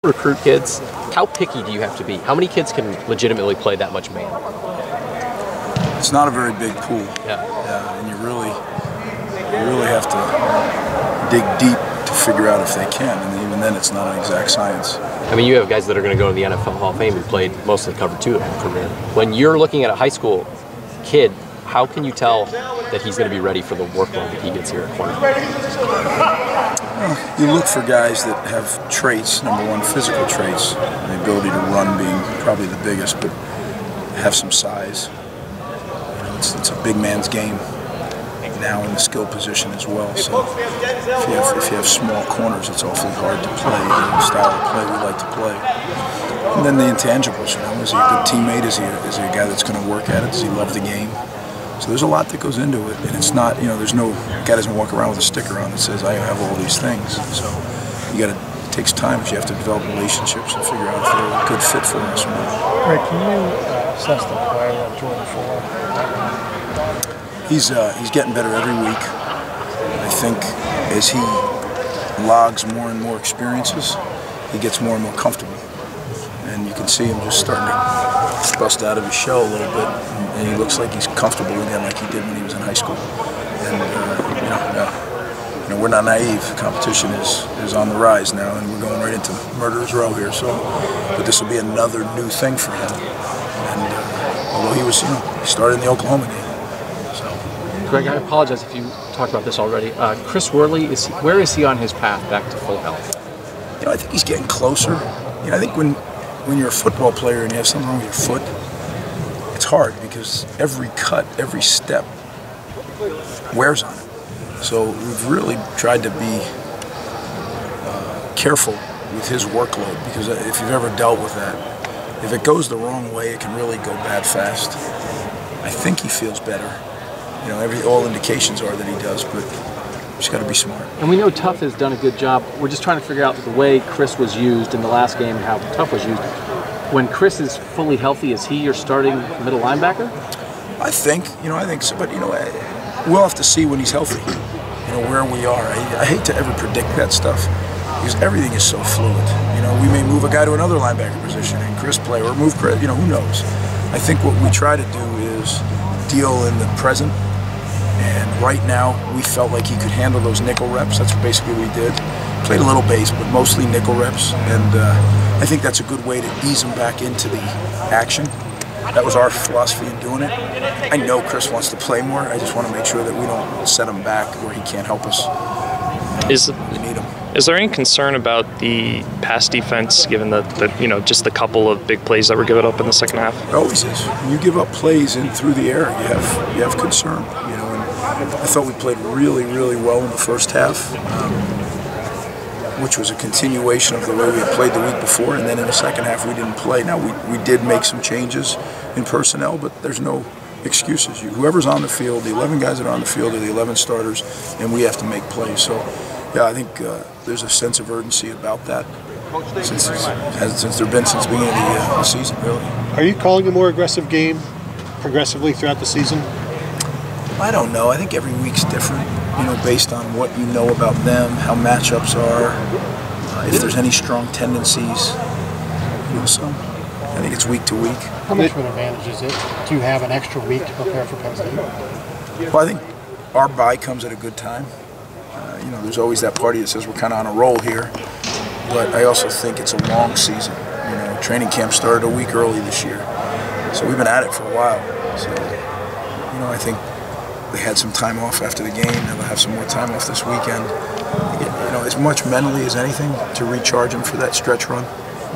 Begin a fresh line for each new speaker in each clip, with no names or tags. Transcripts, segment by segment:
Recruit kids, how picky do you have to be? How many kids can legitimately play that much man?
It's not a very big pool. And you really have to dig deep to figure out if they can, and even then it's not an exact science.
I mean, you have guys that are going to go to the NFL Hall of Fame who played most of the cover 2 of their career. When you're looking at a high school kid, how can you tell that he's going to be ready for the workload that he gets here at quarterback?
Well, you look for guys that have traits. Number one, physical traits. The ability to run being probably the biggest, but have some size. You know, it's a big man's game now in the skill position as well. So if you have small corners, it's awfully hard to play the style of play we like to play. And then the intangibles. You know, is he a good teammate? Is he a guy that's going to work at it? Does he love the game? So there's a lot that goes into it, and it's not, you know, there's no guy doesn't walk around with a sticker on that says I have all these things. So it takes time. You have to develop relationships and figure out if they're a good fit for us or not.
Right, can you assess the play of Jordan Fuller?
He's getting better every week. I think as he logs more and more experiences, he gets more and more comfortable. And you can see him just starting to bust out of his shell a little bit, and he looks like he's comfortable again, like he did when he was in high school. And you know, we're not naive. The competition is on the rise now, and we're going right into murderer's row here. So, but this will be another new thing for him. And although he was, you know, he started in the Oklahoma game. So,
Greg, I apologize if you talked about this already. Chris Worley, where is he on his path back to full health?
You know, I think he's getting closer. You know, I think when you're a football player and you have something wrong with your foot, it's hard because every cut, every step wears on it. So we've really tried to be careful with his workload, because if you've ever dealt with that, if it goes the wrong way, it can really go bad fast. I think he feels better. You know, all indications are that he does, but just got to be smart.
And we know Tough has done a good job. We're just trying to figure out the way Chris was used in the last game and how Tough was used. When Chris is fully healthy, is he your starting middle linebacker?
I think so. But, you know, we'll have to see when he's healthy, you know, where we are. I hate to ever predict that stuff because everything is so fluid. You know, we may move a guy to another linebacker position and Chris play, or move Chris, you know, who knows. I think what we try to do is deal in the present. And right now, we felt like he could handle those nickel reps. That's basically what we did. Played a little base, but mostly nickel reps. And I think that's a good way to ease him back into the action. That was our philosophy in doing it. I know Chris wants to play more. I just want to make sure that we don't set him back where he can't help us. We need him.
Is there any concern about the pass defense, given that you know, just the couple of big plays that were given up in the second half?
It always is. When you give up plays in through the air, you have concern. You know, and I thought we played really, really well in the first half, which was a continuation of the way we had played the week before. And then in the second half, we didn't play. Now we did make some changes in personnel, but there's no excuses. Whoever's on the field, the 11 guys that are on the field are the 11 starters, and we have to make plays. So, yeah, I think there's a sense of urgency about that since there's been since the beginning of the season, really.
Are you calling a more aggressive game progressively throughout the season?
I don't know. I think every week's different, you know, based on what you know about them, how matchups are, if there's any strong tendencies, you know, so I think it's week to week.
How much of an advantage is it to have an extra week to prepare for Penn State?
Well, I think our bye comes at a good time. You know, there's always that party that says we're kind of on a roll here, but I also think it's a long season. You know, training camp started a week early this year, so we've been at it for a while. So, you know, I think they had some time off after the game, and they'll have some more time off this weekend. You know, as much mentally as anything to recharge them for that stretch run.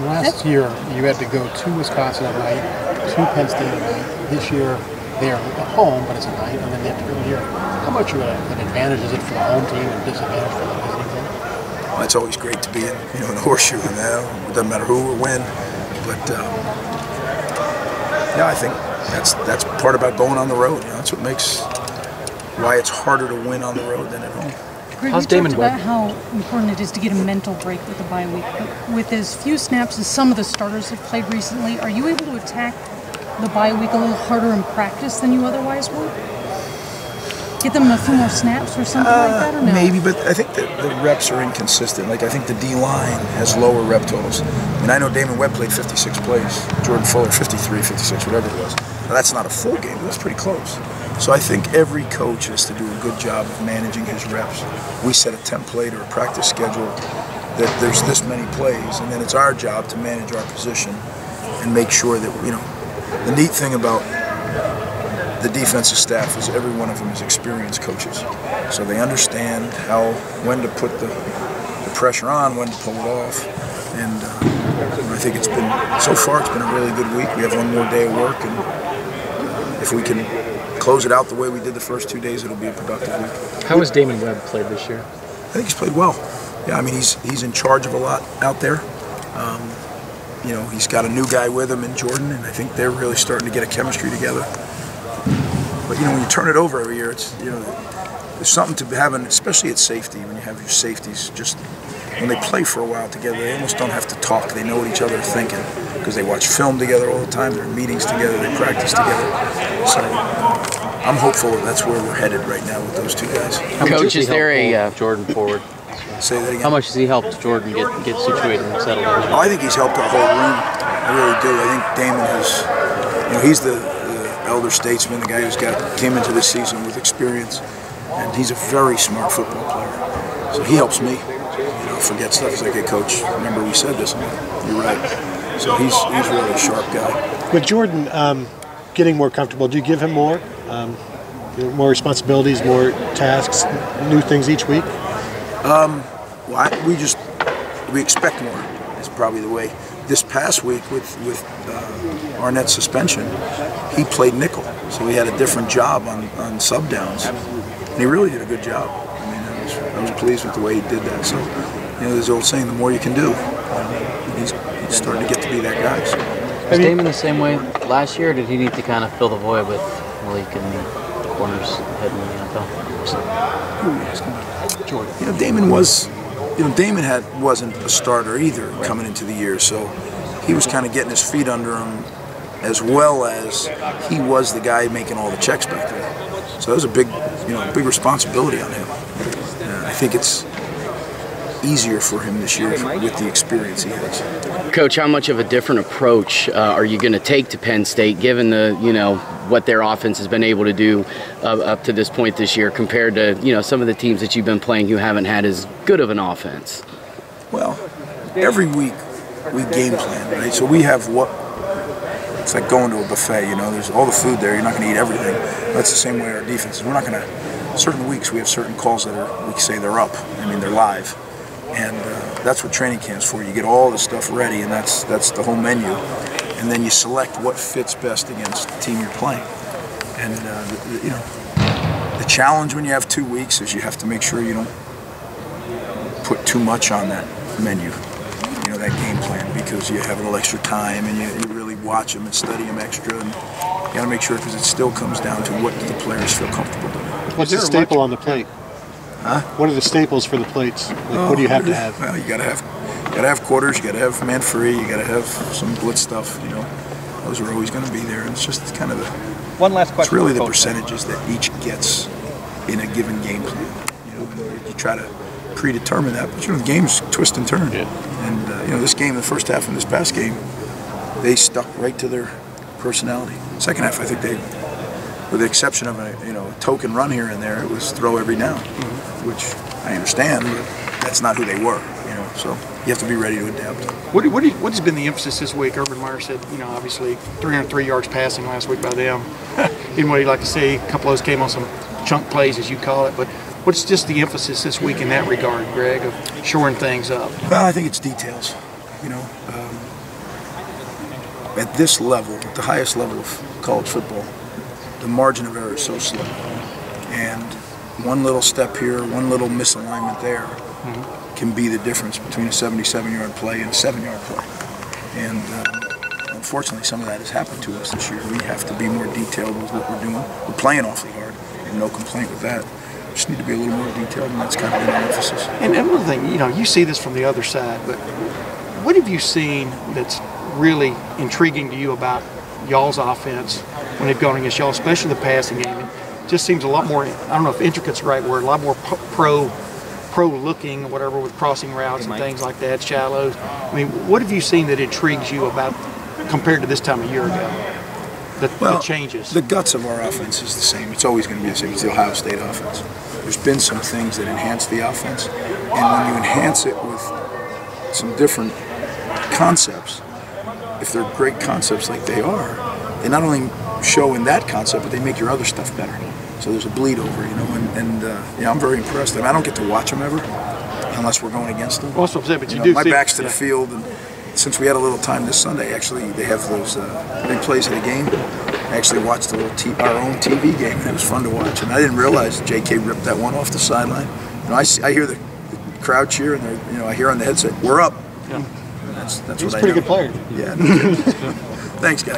Last year, you had to go to Wisconsin at night, to Penn State at night. This year, they're at home, but it's at night, and then they have to go here. How much of an advantage is it for the home team and disadvantage for the visiting team?
Well, it's always great to be in, you know, in the horseshoe, and it doesn't matter who or when. But yeah, I think that's part about going on the road. You know, that's what makes why it's harder to win on the road than at home.
Greg, you talked about how important it is to get a mental break with the bye week. But with as few snaps as some of the starters have played recently, are you able to attack the bye week a little harder in practice than you otherwise would? get them a few more snaps or something like that, or no?
Maybe, but I think that the reps are inconsistent. Like, I think the D-line has lower rep totals. I mean, I know Damon Webb played 56 plays, Jordan Fuller 53, 56, whatever it was. Now, that's not a full game, but that's pretty close. So I think every coach has to do a good job of managing his reps. We set a template or a practice schedule that there's this many plays, and then it's our job to manage our position and make sure that, you know, the neat thing about the defensive staff is every one of them is experienced coaches. So they understand when to put the pressure on, when to pull it off. And I think so far it's been a really good week. We have one more day of work, and if we can close it out the way we did the first 2 days, it'll be a productive week.
How has Damon Webb played this year?
I think he's played well. Yeah, I mean, he's in charge of a lot out there. You know, he's got a new guy with him in Jordan, and I think they're really starting to get a chemistry together. But, you know, when you turn it over every year, it's, you know, there's something to having, especially at safety, when you have your safeties, just when they play for a while together, they almost don't have to talk. They know what each other are thinking because they watch film together all the time. They're in meetings together. They practice together. So I'm hopeful that's where we're headed right now with those two guys.
Coach, is there a
Jordan forward?
Say that again.
how much has he helped Jordan get situated and settled?
Oh, I think he's helped our whole room. I really do. I think Damon has, you know, he's the elder statesman, the guy came into this season with experience, and he's a very smart football player. So he helps me. You know, forget stuff. He's like, hey, coach, remember we said this? You're right. So he's really a sharp guy.
With Jordan getting more comfortable, do you give him more? More responsibilities, more tasks, new things each week?
We expect more. Is probably the way. This past week with Arnett's suspension, he played nickel, so he had a different job on sub downs, and he really did a good job. I mean, I was pleased with the way he did that. So, you know, there's an old saying, the more you can do. He's starting to get to be that guy. So.
Was Damon the same way last year, or did he need to kind of fill the void with Malik and the corners heading in the NFL?
Jordan. You know, Damon was. You know, Damon wasn't a starter either coming into the year, so he was kind of getting his feet under him, as well as he was the guy making all the checks back there. So that was a big responsibility on him. I think it's easier for him this year with the experience he has.
Coach, how much of a different approach are you going to take to Penn State, given what their offense has been able to do up to this point this year, compared to some of the teams that you've been playing who haven't had as good of an offense?
Well, every week we game plan, right? So we have it's like going to a buffet. You know, there's all the food there. You're not going to eat everything. That's the same way our defense is. We're not going to. Certain weeks we have certain calls that we can say they're up. I mean, they're live. And that's what training camp's for. You get all the stuff ready, and that's the whole menu. And then you select what fits best against the team you're playing. And the challenge when you have 2 weeks is you have to make sure you don't put too much on that menu, that game plan, because you have a little extra time and you really watch them and study them extra. And you got to make sure, because it still comes down to what do the players feel comfortable doing.
What's the staple on the plate?
Huh?
What are the staples for the plates? What do you have to have?
Well, you gotta have quarters. You gotta have man free. You gotta have some blitz stuff. Those are always going to be there. And it's just kind of
one last question.
It's really the percentages that each gets in a given game plan. You try to predetermine that, but the games twist and turn.
Yeah.
And this game, the first half and this past game, they stuck right to their personality. Second half, I think they, with the exception of a token run here and there, it was throw every down, which I understand, but that's not who they were. So you have to be ready to adapt.
What has been the emphasis this week? Urban Meyer said, obviously 303 yards passing last week by them. Didn't really like to see. A couple of those came on some chunk plays, as you call it. But what's just the emphasis this week in that regard, Greg, of shoring things up?
Well, I think it's details. At this level, at the highest level of college football, the margin of error is so slim. And one little step here, one little misalignment there, can be the difference between a 77-yard play and a 7-yard play. And unfortunately, some of that has happened to us this year. We have to be more detailed with what we're doing. We're playing awfully hard, and no complaint with that. We just need to be a little more detailed, and that's kind of been our emphasis.
And another thing, you see this from the other side, but what have you seen that's really intriguing to you about y'all's offense when they've gone against y'all, especially the passing game? just seems a lot more, I don't know if intricate's the right word, a lot more pro looking, whatever, with crossing routes and things like that, shallows. I mean, what have you seen that intrigues you about compared to this time a year ago? The changes.
The guts of our offense is the same. It's always going to be the same. It's the Ohio State offense. There's been some things that enhance the offense, and when you enhance it with some different concepts, if they're great concepts like they are, they not only show in that concept, but they make your other stuff better. So there's a bleed over, you know, and yeah, I'm very impressed. I mean, I don't get to watch them ever, unless we're going against them.
Also, but you do
my
see,
back's to the field, and since we had a little time this Sunday, actually, they have those big plays of the game. I actually watched our own TV game, and it was fun to watch. And I didn't realize J.K. ripped that one off the sideline. You know, I hear the crowd cheer, and I hear on the headset, "We're up."
Yeah.
That's
He's
what
a pretty
I know.
good player.
Yeah. Thanks, guys.